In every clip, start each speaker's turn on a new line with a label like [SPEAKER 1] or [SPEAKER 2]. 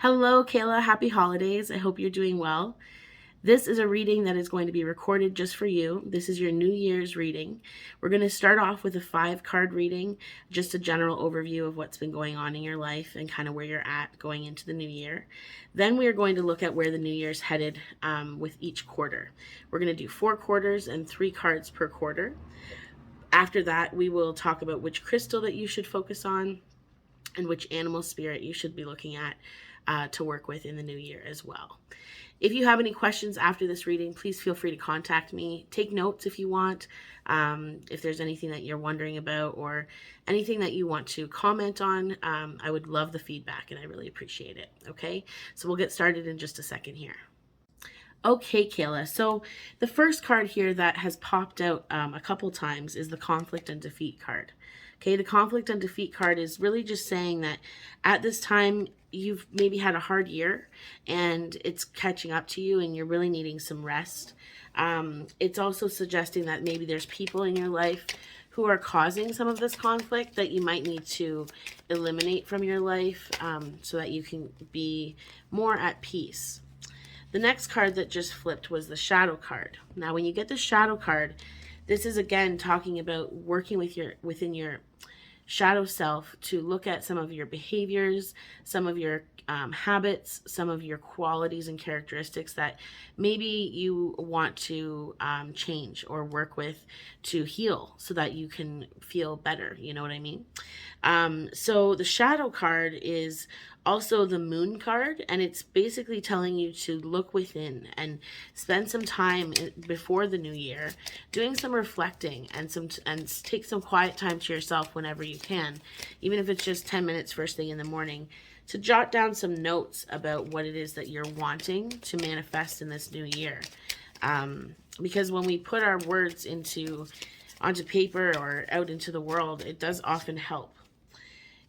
[SPEAKER 1] Hello, Kayla. Happy holidays. I hope you're doing well. This is a reading that is going to be recorded just for you. This is your New Year's reading. We're going to start off with a 5-card reading, just a general overview of what's been going on in your life and kind of where you're at going into the new year. Then we are going to look at where the new year's headed with each quarter. We're going to do 4 quarters and 3 cards per quarter. After that, we will talk about which crystal that you should focus on and which animal spirit you should be looking at to work with in the new year as well. If you have any questions after this reading, please feel free to contact me. Take notes if you want. If there's anything that you're wondering about or anything that you want to comment on, I would love the feedback and I really appreciate it. Okay, so we'll get started in just a second here. Okay, Kayla. So the first card here that has popped out a couple times is the conflict and defeat card. Okay, the conflict and defeat card is really just saying that at this time you've maybe had a hard year and it's catching up to you and you're really needing some rest. It's also suggesting that maybe there's people in your life who are causing some of this conflict that you might need to eliminate from your life so that you can be more at peace. The next card that just flipped was the shadow card. Now, when you get the shadow card, this is again talking about working with within your shadow self to look at some of your behaviors, some of your habits, some of your qualities and characteristics that maybe you want to change or work with to heal so that you can feel better. You know what I mean? So the shadow card is also the moon card, and it's basically telling you to look within and spend some time before the new year doing some reflecting and take some quiet time to yourself whenever you can, even if it's just 10 minutes first thing in the morning, to jot down some notes about what it is that you're wanting to manifest in this new year. Because when we put our words onto paper or out into the world, it does often help.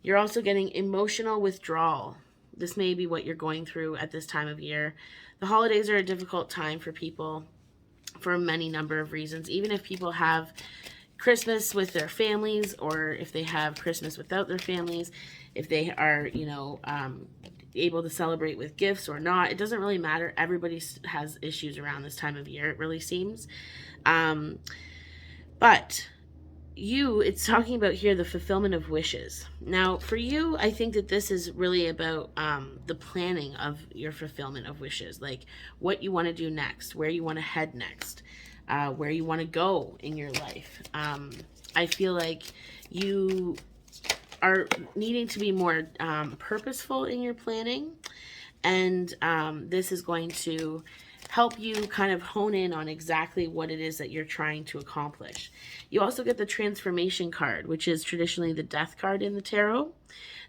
[SPEAKER 1] You're also getting emotional withdrawal. This may be what you're going through at this time of year. The holidays are a difficult time for people for many number of reasons. Even if people have Christmas with their families or if they have Christmas without their families, if they are, able to celebrate with gifts or not, it doesn't really matter. Everybody has issues around this time of year, it really seems. But it's talking about here the fulfillment of wishes. Now, for you, I think that this is really about the planning of your fulfillment of wishes, like what you want to do next, where you want to head next, where you want to go in your life. I feel like you are needing to be more purposeful in your planning, and this is going to help you kind of hone in on exactly what it is that you're trying to accomplish. You also get the transformation card, which is traditionally the death card in the tarot.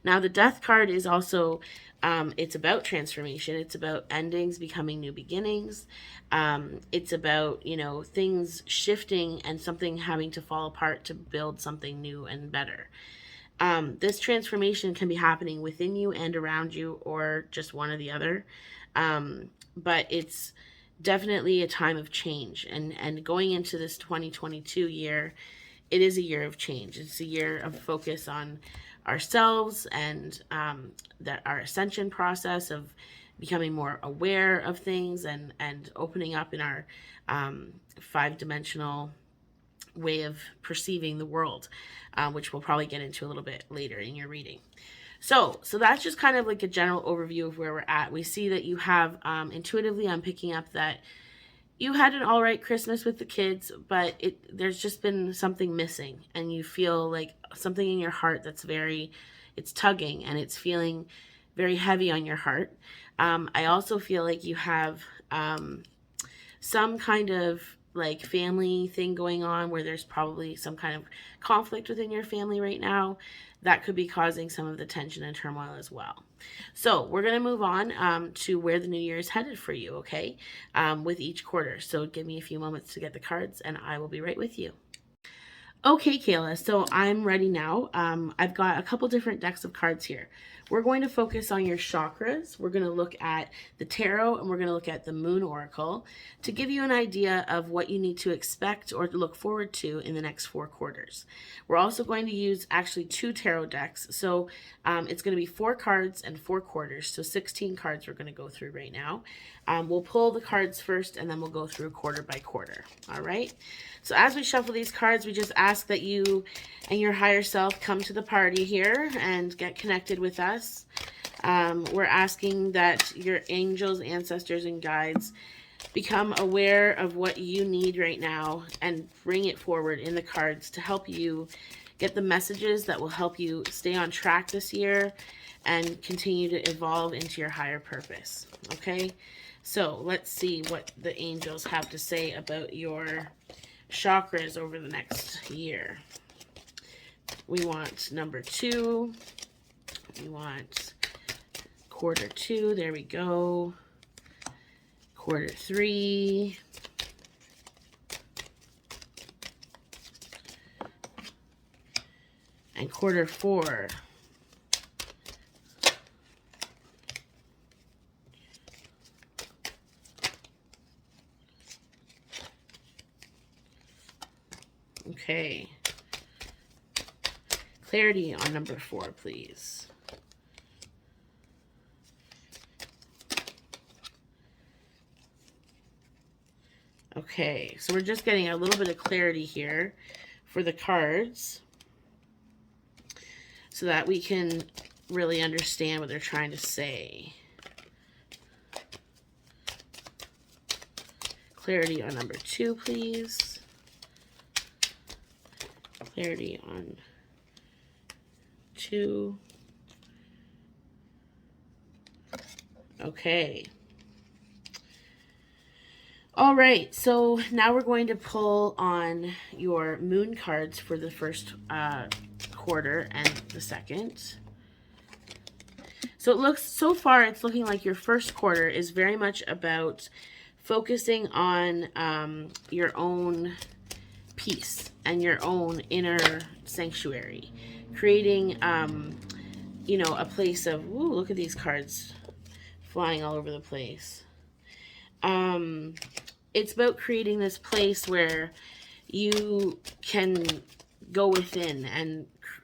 [SPEAKER 1] Now, the death card is also, it's about transformation. It's about endings becoming new beginnings. It's about, things shifting and something having to fall apart to build something new and better. This transformation can be happening within you and around you, or just one or the other. But it's definitely a time of change. And going into this 2022 year, it is a year of change. It's a year of focus on ourselves and that our ascension process of becoming more aware of things and opening up in our 5-dimensional way of perceiving the world, which we'll probably get into a little bit later in your reading. So that's just kind of like a general overview of where we're at. We see that you have, intuitively, I'm picking up that you had an all right Christmas with the kids, but there's just been something missing, and you feel like something in your heart that's it's tugging, and it's feeling very heavy on your heart. I also feel like you have some kind of like family thing going on where there's probably some kind of conflict within your family right now that could be causing some of the tension and turmoil as well. So we're going to move on to where the new year is headed for you, okay, with each quarter. So give me a few moments to get the cards and I will be right with you. Okay, Kayla, so I'm ready now. I've got a couple different decks of cards here. We're going to focus on your chakras. We're going to look at the tarot and we're going to look at the moon oracle to give you an idea of what you need to expect or to look forward to in the next 4 quarters. We're also going to use actually 2 tarot decks. So it's going to be 4 cards and 4 quarters. So 16 cards we're going to go through right now. We'll pull the cards first and then we'll go through quarter by quarter. All right. So as we shuffle these cards, we just ask that you and your higher self come to the party here and get connected with us. We're asking that your angels, ancestors, and guides become aware of what you need right now and bring it forward in the cards to help you get the messages that will help you stay on track this year and continue to evolve into your higher purpose. Okay, so let's see what the angels have to say about your chakras over the next year. We want number 2. We want quarter 2. There we go. Quarter 3. And quarter 4. Okay. Clarity on number 4, please. Okay, so we're just getting a little bit of clarity here for the cards so that we can really understand what they're trying to say. Clarity on number 2, please. Clarity on 2. Okay. All right, so now we're going to pull on your moon cards for the first quarter and the second. So it looks, so far it's looking like your first quarter is very much about focusing on your own peace and your own inner sanctuary, creating you know, a place of, ooh, look at these cards flying all over the place. It's about creating this place where you can go within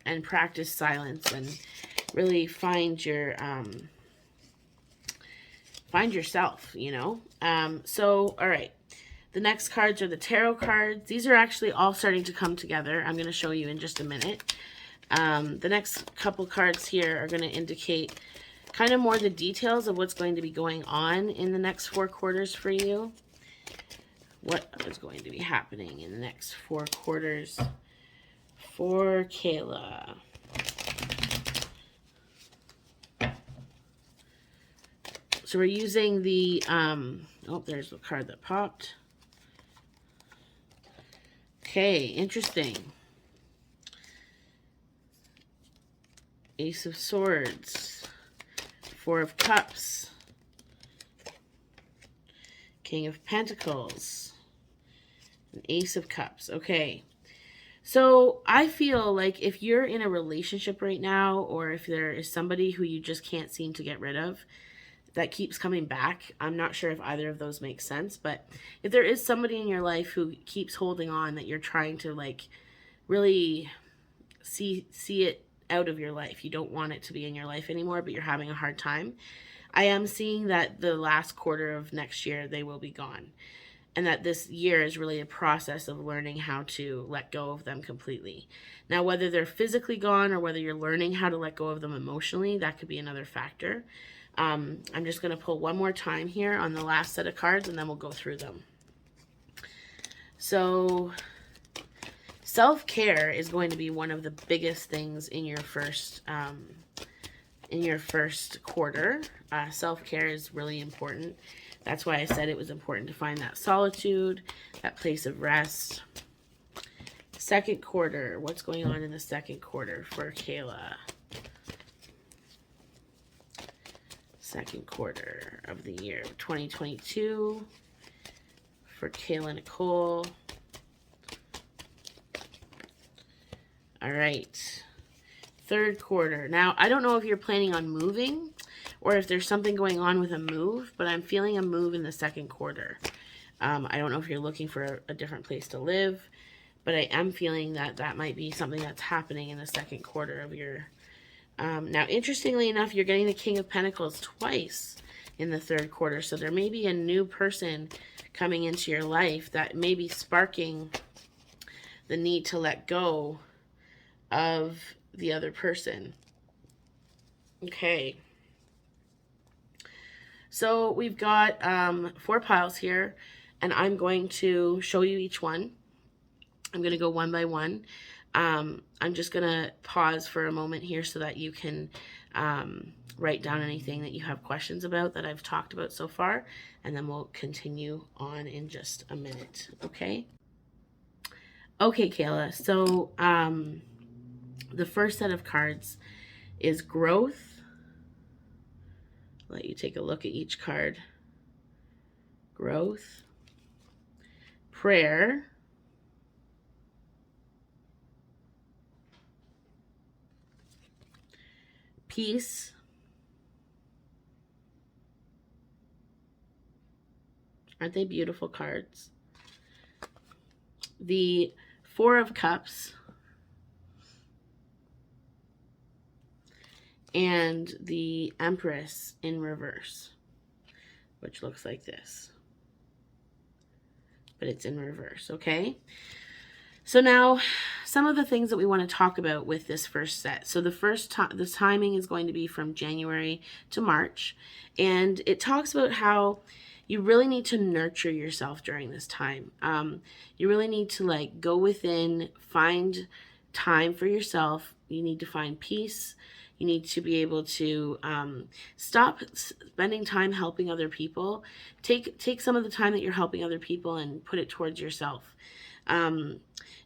[SPEAKER 1] and practice silence and really find your find yourself, you know. So all right, the next cards are the tarot cards. These are actually all starting to come together. I'm going to show you in just a minute. The next couple cards here are going to indicate kind of more the details of what's going to be going on in the next 4 quarters for you. What is going to be happening in the next 4 quarters for Kayla. So we're using the, oh, there's the card that popped. Okay, interesting. Ace of Swords. 4 of Cups. King of Pentacles. An Ace of Cups. Okay. So I feel like if you're in a relationship right now, or if there is somebody who you just can't seem to get rid of that keeps coming back, I'm not sure if either of those make sense, but if there is somebody in your life who keeps holding on, that you're trying to like really see it out of your life, you don't want it to be in your life anymore, but you're having a hard time, I am seeing that the last quarter of next year they will be gone. And that this year is really a process of learning how to let go of them completely. Now, whether they're physically gone or whether you're learning how to let go of them emotionally, that could be another factor. I'm just going to pull one more time here on the last set of cards, and then we'll go through them. So, self-care is going to be one of the biggest things in your first quarter. Self-care is really important. That's why I said it was important to find that solitude, that place of rest. Second quarter, what's going on in the second quarter for Kayla? Second quarter of the year 2022 for Kayla Nicole. All right. third quarter. Now, I don't know if you're planning on moving or if there's something going on with a move, but I'm feeling a move in the second quarter. I don't know if you're looking for a different place to live, but I am feeling that that might be something that's happening in the second quarter of your. Now, interestingly enough, you're getting the King of Pentacles twice in the third quarter, so there may be a new person coming into your life that may be sparking the need to let go of the other person. Okay. So we've got 4 piles here, and I'm going to show you each one. I'm going to go one by one. I'm just going to pause for a moment here so that you can write down anything that you have questions about that I've talked about so far, and then we'll continue on in just a minute, okay? Okay, Kayla, so the first set of cards is growth. I'll let you take a look at each card. Growth, prayer, peace, aren't they beautiful cards? The 4 of Cups, and the Empress in reverse, which looks like this, but it's in reverse, okay? So now, some of the things that we want to talk about with this first set. So the timing is going to be from January to March, and it talks about how you really need to nurture yourself during this time. You really need to like go within, find time for yourself. You need to find peace. You need to be able to stop spending time helping other people. Take some of the time that you're helping other people and put it towards yourself.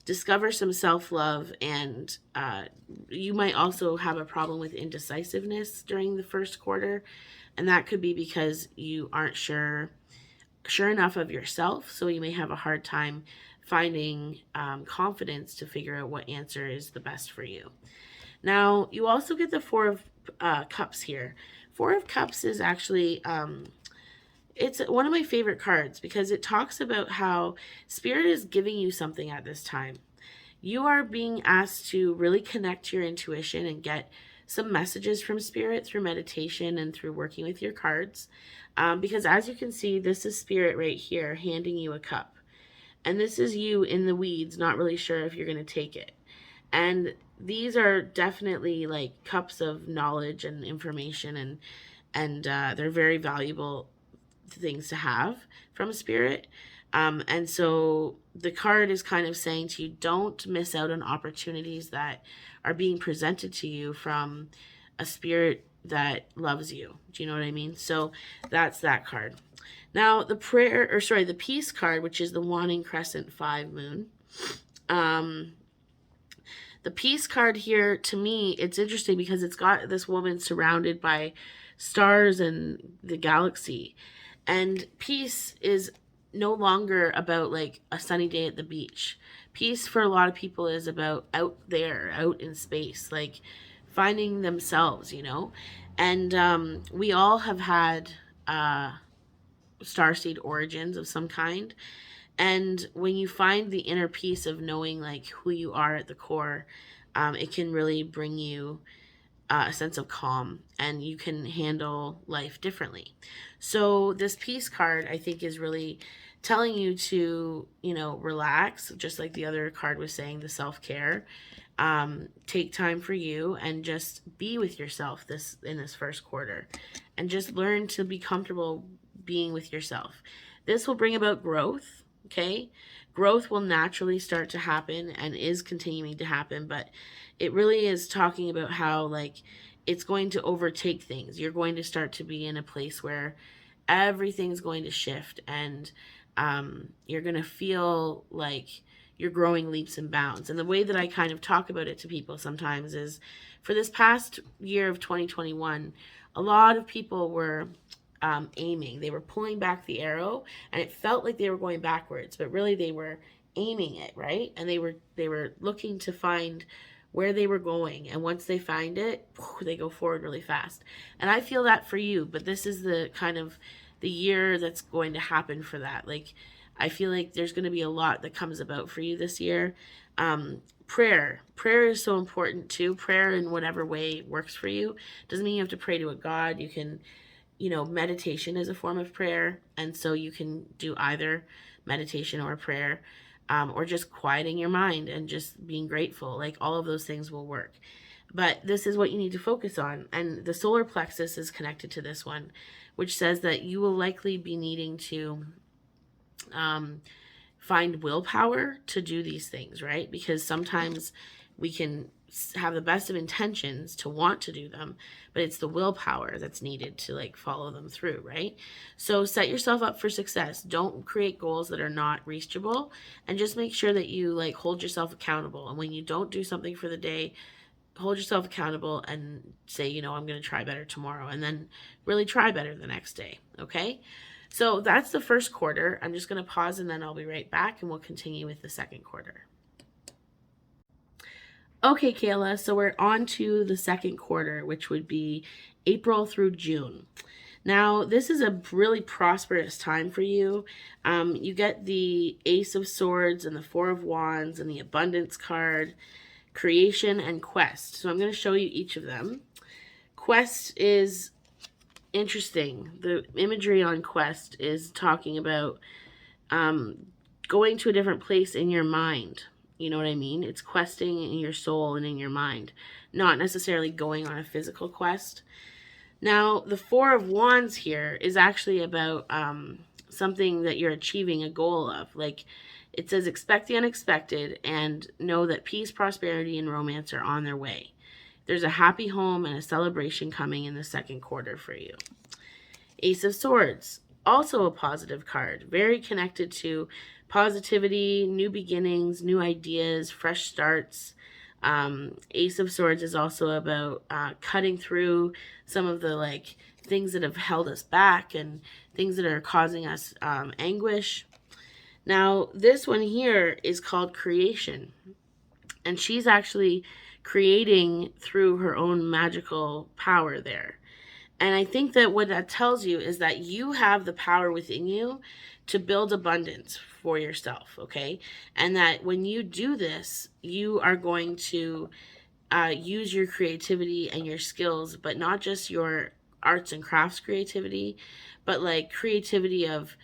[SPEAKER 1] Discover some self-love, and you might also have a problem with indecisiveness during the first quarter, and that could be because you aren't sure enough of yourself, so you may have a hard time finding confidence to figure out what answer is the best for you. Now, you also get the 4 of Cups here. 4 of Cups is actually it's one of my favorite cards because it talks about how Spirit is giving you something at this time. You are being asked to really connect to your intuition and get some messages from Spirit through meditation and through working with your cards. Because as you can see, this is Spirit right here handing you a cup. And this is you in the weeds, not really sure if you're going to take it. And these are definitely like cups of knowledge and information, and they're very valuable things to have from Spirit. And so the card is kind of saying to you, don't miss out on opportunities that are being presented to you from a spirit that loves you. Do you know what I mean? So that's that card. Now the peace card, which is the Wanting Crescent 5 moon. The peace card here, to me, it's interesting because it's got this woman surrounded by stars and the galaxy. And peace is no longer about like a sunny day at the beach. Peace for a lot of people is about out there, out in space, like finding themselves, you know. And we all have had starseed origins of some kind. And when you find the inner peace of knowing like who you are at the core, it can really bring you a sense of calm, and you can handle life differently. So this peace card, I think, is really telling you to, relax, just like the other card was saying, the self-care. Take time for you and just be with yourself in this first quarter, and just learn to be comfortable being with yourself. This will bring about growth. Okay, growth will naturally start to happen and is continuing to happen, but it really is talking about how like it's going to overtake things. You're going to start to be in a place where everything's going to shift, and you're going to feel like you're growing leaps and bounds. And the way that I kind of talk about it to people sometimes is, for this past year of 2021, a lot of people were aiming. They were pulling back the arrow, and it felt like they were going backwards, but really they were aiming it, right? And they were looking to find where they were going. And once they find it, they go forward really fast. And I feel that for you, but this is the kind of the year that's going to happen for that. Like, I feel like there's going to be a lot that comes about for you this year. Prayer is so important too. Prayer in whatever way works for you. Doesn't mean you have to pray to a god. You can, meditation is a form of prayer, and so you can do either meditation or prayer, or just quieting your mind and just being grateful. Like, all of those things will work. But this is what you need to focus on. And the solar plexus is connected to this one, which says that you will likely be needing to find willpower to do these things, right? Because sometimes we can have the best of intentions to want to do them, but it's the willpower that's needed to like follow them through, right? So set yourself up for success. Don't create goals that are not reachable, and just make sure that you like hold yourself accountable. And when you don't do something for the day, hold yourself accountable and say, I'm going to try better tomorrow, and then really try better the next day. Okay. So that's the first quarter. I'm just going to pause and then I'll be right back and we'll continue with the second quarter. Okay, Kayla, so we're on to the second quarter, which would be April through June. Now, this is a really prosperous time for you. You get the Ace of Swords and the Four of Wands and the Abundance card, Creation, and Quest. So I'm going to show you each of them. Quest is interesting. The imagery on Quest is talking about going to a different place in your mind. You know what I mean? It's questing in your soul and in your mind, not necessarily going on a physical quest. Now, the Four of Wands here is actually about something that you're achieving a goal of. Like, it says, expect the unexpected and know that peace, prosperity, and romance are on their way. There's a happy home and a celebration coming in the second quarter for you. Ace of Swords, also a positive card, very connected to positivity, new beginnings, new ideas, fresh starts. Ace of Swords is also about cutting through some of the things that have held us back and things that are causing us anguish. Now, this one here is called Creation, and she's actually creating through her own magical power there. And I think that what that tells you is that you have the power within you to build abundance for yourself, okay? And that when you do this, you are going to use your creativity and your skills, but not just your arts and crafts creativity, but like creativity of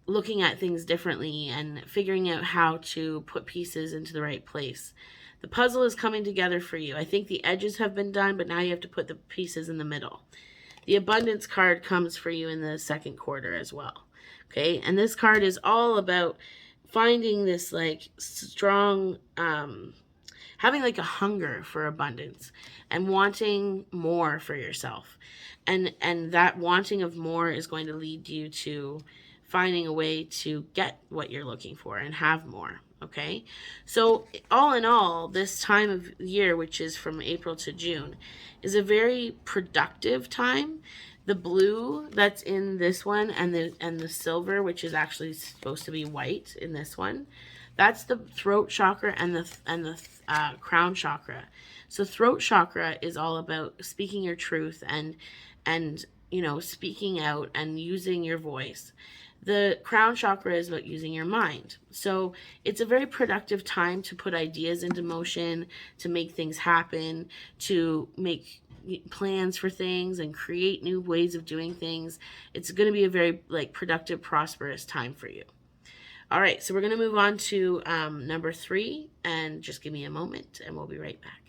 [SPEAKER 1] looking at things differently and figuring out how to put pieces into the right place. The puzzle is coming together for you. I think the edges have been done, but now you have to put the pieces in the middle. The Abundance card comes for you in the second quarter as well. Okay, and this card is all about finding this strong, having a hunger for abundance and wanting more for yourself. And that wanting of more is going to lead you to finding a way to get what you're looking for and have more. Okay, so all in all, this time of year, which is from April to June, is a very productive time. The blue that's in this one and the silver, which is actually supposed to be white in this one, that's the throat chakra and the crown chakra. So throat chakra is all about speaking your truth and speaking out and using your voice. The crown chakra is about using your mind. So it's a very productive time to put ideas into motion, to make things happen, to make plans for things and create new ways of doing things. It's going to be a very productive, prosperous time for you. All right, so we're going to move on to number 3, and just give me a moment and we'll be right back.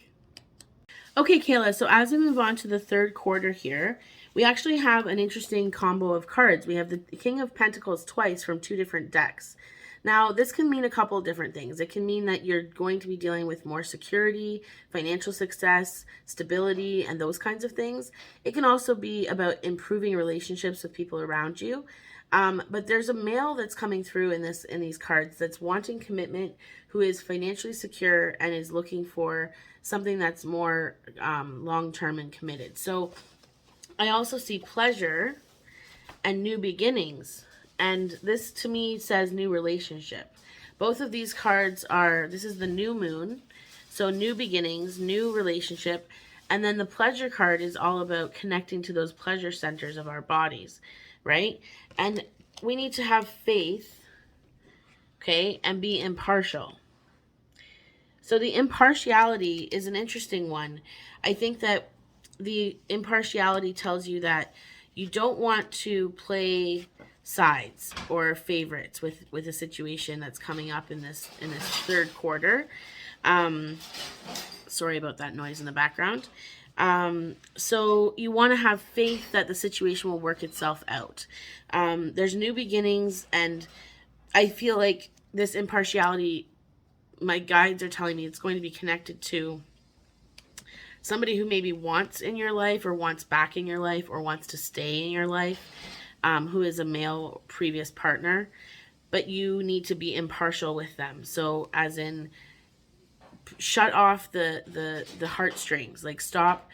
[SPEAKER 1] Okay, Kayla, so as we move on to the third quarter here, we actually have an interesting combo of cards. We have the King of Pentacles twice from 2 different decks. Now, this can mean a couple of different things. It can mean that you're going to be dealing with more security, financial success, stability, and those kinds of things. It can also be about improving relationships with people around you. But there's a male that's coming through in these cards that's wanting commitment, who is financially secure and is looking for something that's more long-term and committed. So I also see pleasure and new beginnings. And this to me says new relationship. Both of these cards this is the new moon. So new beginnings, new relationship. And then the pleasure card is all about connecting to those pleasure centers of our bodies, right? And we need to have faith, okay, and be impartial. So the impartiality is an interesting one. I think that the impartiality tells you that you don't want to play sides or favorites with a situation that's coming up in this third quarter. Um, Sorry about that noise in the background. So you want to have faith that the situation will work itself out. There's new beginnings, and I feel like this impartiality, my guides are telling me it's going to be connected to somebody who maybe wants in your life or wants back in your life or wants to stay in your life, who is a male previous partner, but you need to be impartial with them. So as in, shut off the heartstrings. Like stop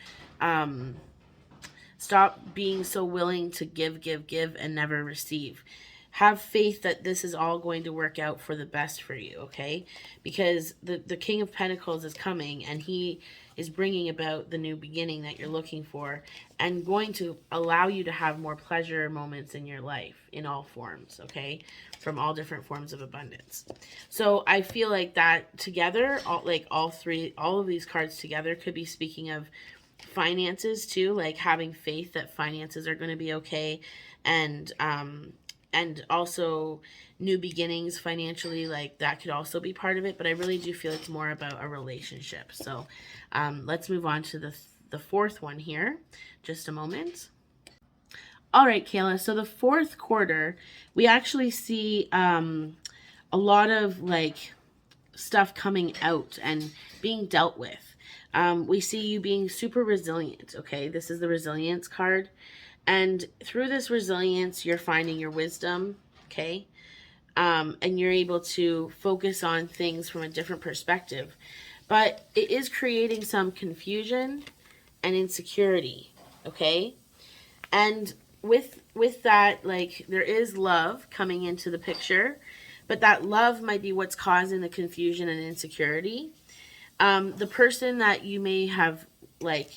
[SPEAKER 1] being so willing to give and never receive. Have faith that this is all going to work out for the best for you, okay? Because the King of Pentacles is coming, and he is bringing about the new beginning that you're looking for, and going to allow you to have more pleasure moments in your life in all forms, okay? From all different forms of abundance. So I feel like that together, all of these cards together could be speaking of finances too, like having faith that finances are going to be okay, and also new beginnings financially, like that could also be part of it. But I really do feel it's more about a relationship. So let's move on to the fourth one here. Just a moment. All right, Kayla. So the fourth quarter, we actually see a lot of like stuff coming out and being dealt with. We see you being super resilient. Okay, this is the resilience card. And through this resilience, you're finding your wisdom, okay? And you're able to focus on things from a different perspective. But it is creating some confusion and insecurity, okay? And with that, like, there is love coming into the picture, but that love might be what's causing the confusion and insecurity. The person that you may have, like,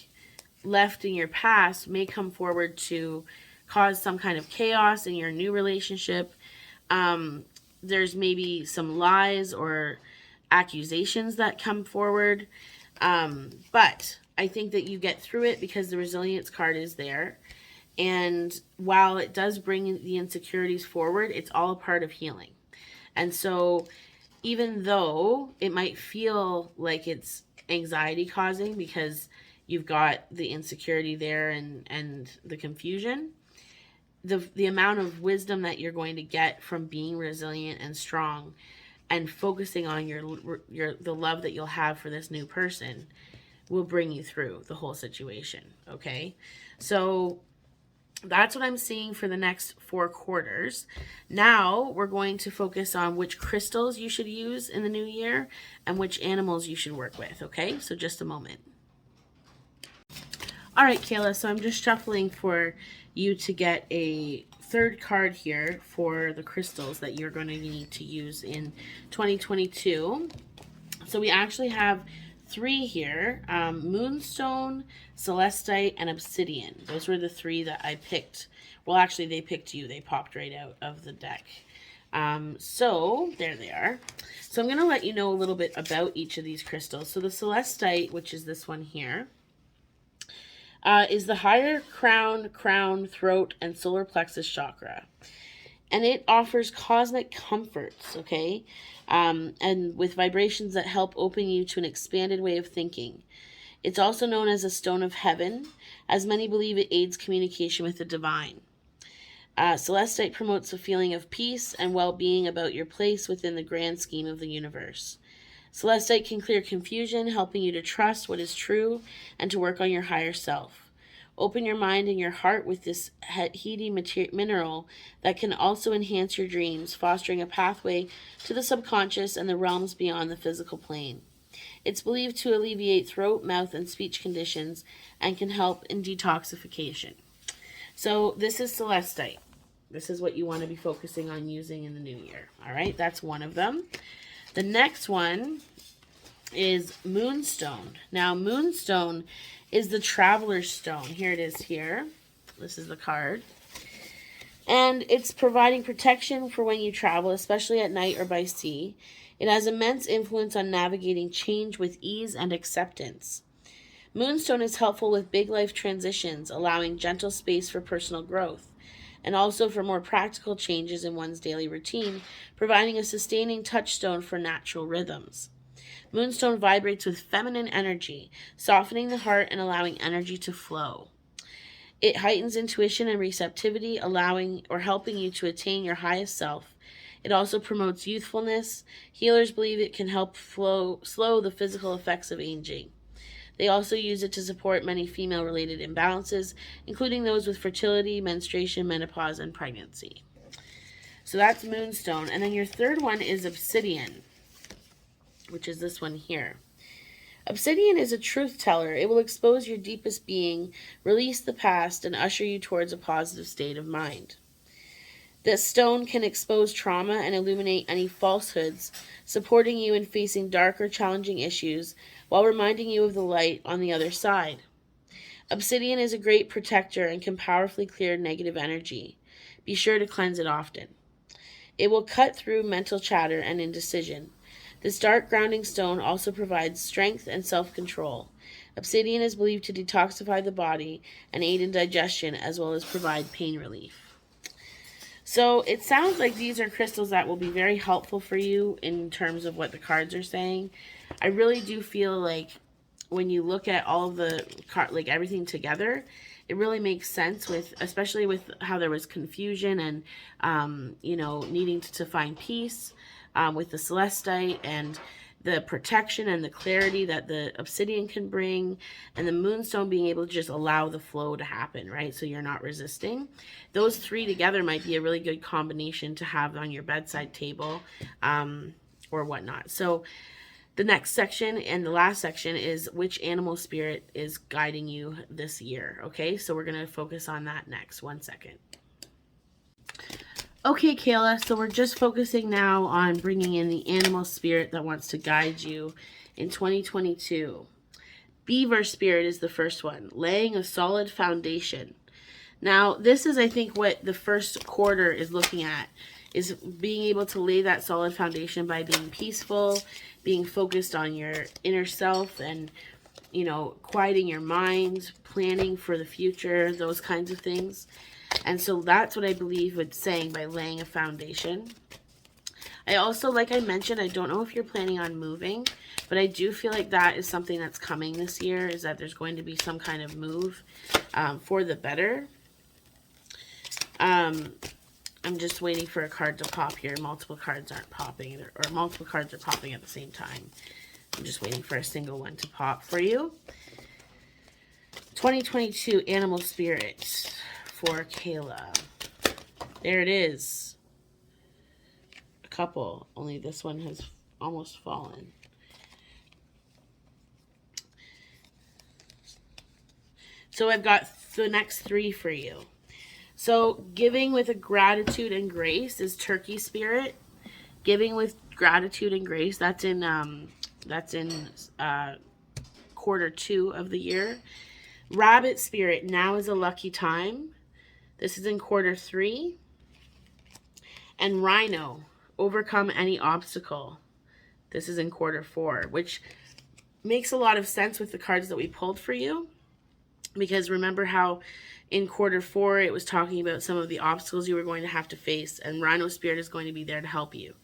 [SPEAKER 1] left in your past may come forward to cause some kind of chaos in your new relationship. There's maybe some lies or accusations that come forward. But I think that you get through it because the resilience card is there. And while it does bring the insecurities forward, it's all a part of healing. And so even though it might feel like it's anxiety causing because you've got the insecurity there and the confusion, the amount of wisdom that you're going to get from being resilient and strong and focusing on the love that you'll have for this new person will bring you through the whole situation, okay? So that's what I'm seeing for the next 4 quarters. Now we're going to focus on which crystals you should use in the new year and which animals you should work with, okay? So just a moment. All right, Kayla, so I'm just shuffling for you to get a third card here for the crystals that you're going to need to use in 2022. So we actually have 3 here, Moonstone, Celestite, and Obsidian. Those were the 3 that I picked. Well, actually, they picked you. They popped right out of the deck. So there they are. So I'm going to let you know a little bit about each of these crystals. So the Celestite, which is this one here, is the higher crown, throat, and solar plexus chakra. And it offers cosmic comforts, okay? And with vibrations that help open you to an expanded way of thinking. It's also known as a stone of heaven, as many believe it aids communication with the divine. Celestite promotes a feeling of peace and well-being about your place within the grand scheme of the universe. Celestite can clear confusion, helping you to trust what is true and to work on your higher self. Open your mind and your heart with this heady mineral that can also enhance your dreams, fostering a pathway to the subconscious and the realms beyond the physical plane. It's believed to alleviate throat, mouth, and speech conditions and can help in detoxification. So this is Celestite. This is what you want to be focusing on using in the new year. All right, that's one of them. The next one is Moonstone. Now, Moonstone is the Traveler's Stone. Here it is here. This is the card. And it's providing protection for when you travel, especially at night or by sea. It has immense influence on navigating change with ease and acceptance. Moonstone is helpful with big life transitions, allowing gentle space for personal growth, and also for more practical changes in one's daily routine, providing a sustaining touchstone for natural rhythms. Moonstone vibrates with feminine energy, softening the heart and allowing energy to flow. It heightens intuition and receptivity, allowing or helping you to attain your highest self. It also promotes youthfulness. Healers believe it can help slow the physical effects of aging. They also use it to support many female-related imbalances, including those with fertility, menstruation, menopause, and pregnancy. So that's Moonstone. And then your third one is Obsidian, which is this one here. Obsidian is a truth teller. It will expose your deepest being, release the past, and usher you towards a positive state of mind. This stone can expose trauma and illuminate any falsehoods, supporting you in facing darker, challenging issues while reminding you of the light on the other side. Obsidian is a great protector and can powerfully clear negative energy. Be sure to cleanse it often. It will cut through mental chatter and indecision. This dark grounding stone also provides strength and self-control. Obsidian is believed to detoxify the body and aid in digestion, as well as provide pain relief. So it sounds like these are crystals that will be very helpful for you in terms of what the cards are saying. I really do feel like when you look at all of the like everything together, it really makes sense, with especially with how there was confusion and needing to find peace with the celestite, and the protection and the clarity that the obsidian can bring, and the moonstone being able to just allow the flow to happen, right? So you're not resisting. Those three together might be a really good combination to have on your bedside table or whatnot. So the next section and the last section is which animal spirit is guiding you this year. Okay, so we're going to focus on that next. 1 second. Okay, Kayla, so we're just focusing now on bringing in the animal spirit that wants to guide you in 2022. Beaver spirit is the first one, laying a solid foundation. Now, this is, I think, what the first quarter is looking at, is being able to lay that solid foundation by being peaceful, being focused on your inner self, and, quieting your mind, planning for the future, those kinds of things. And so that's what I believe it's saying by laying a foundation. I also, like I mentioned, I don't know if you're planning on moving, but I do feel like that is something that's coming this year, is that there's going to be some kind of move for the better. I'm just waiting for a card to pop here. Multiple cards aren't popping, or multiple cards are popping at the same time. I'm just waiting for a single one to pop for you. 2022 Animal Spirit for Kayla. There it is. A couple, only this one has almost fallen. So I've got the next three for you. So giving with a gratitude and grace is Turkey Spirit. Giving with gratitude and grace, that's in quarter 2 of the year. Rabbit Spirit, now is a lucky time. This is in quarter 3. And Rhino, overcome any obstacle. This is in quarter 4, which makes a lot of sense with the cards that we pulled for you. Because remember how in quarter 4 it was talking about some of the obstacles you were going to have to face, and Rhino Spirit is going to be there to help you.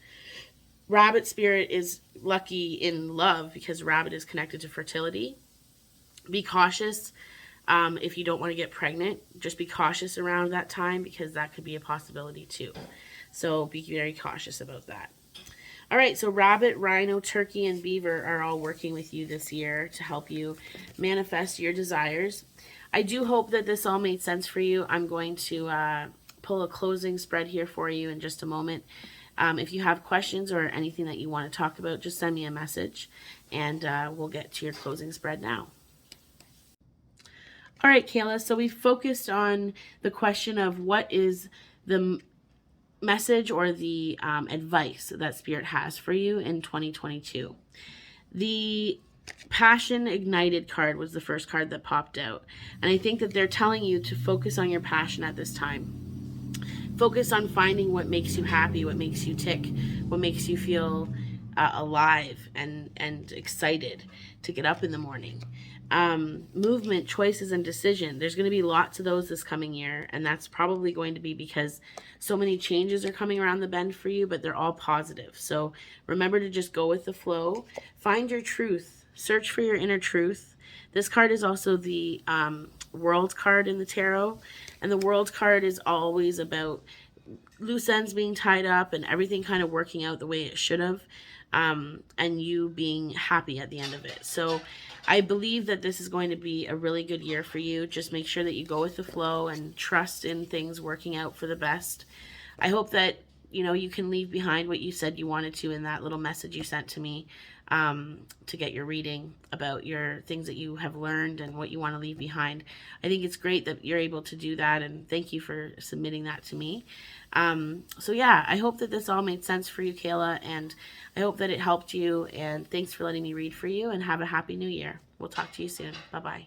[SPEAKER 1] Rabbit Spirit is lucky in love because rabbit is connected to fertility. Be cautious if you don't want to get pregnant. Just be cautious around that time, because that could be a possibility too. So be very cautious about that. All right, so rabbit, rhino, turkey, and beaver are all working with you this year to help you manifest your desires. I do hope that this all made sense for you. I'm going to pull a closing spread here for you in just a moment. If you have questions or anything that you want to talk about, just send me a message, and we'll get to your closing spread now. All right, Kayla, so we focused on the question of what is the message or the advice that Spirit has for you in 2022. The Passion Ignited card was the first card that popped out. And I think that they're telling you to focus on your passion at this time. Focus on finding what makes you happy, what makes you tick, what makes you feel alive and excited to get up in the morning. Movement, choices, and decision. There's going to be lots of those this coming year, and that's probably going to be because so many changes are coming around the bend for you, but they're all positive. So remember to just go with the flow. Find your truth. Search for your inner truth. This card is also the World card in the tarot, and the World card is always about loose ends being tied up and everything kind of working out the way it should have, and you being happy at the end of it. So I believe that this is going to be a really good year for you. Just make sure that you go with the flow and trust in things working out for the best. I hope that you can leave behind what you said you wanted to in that little message you sent to me, to get your reading about your things that you have learned and what you want to leave behind. I think it's great that you're able to do that, and thank you for submitting that to me. So yeah, I hope that this all made sense for you, Kayla, and I hope that it helped you, and thanks for letting me read for you, and have a happy new year. We'll talk to you soon. Bye-bye.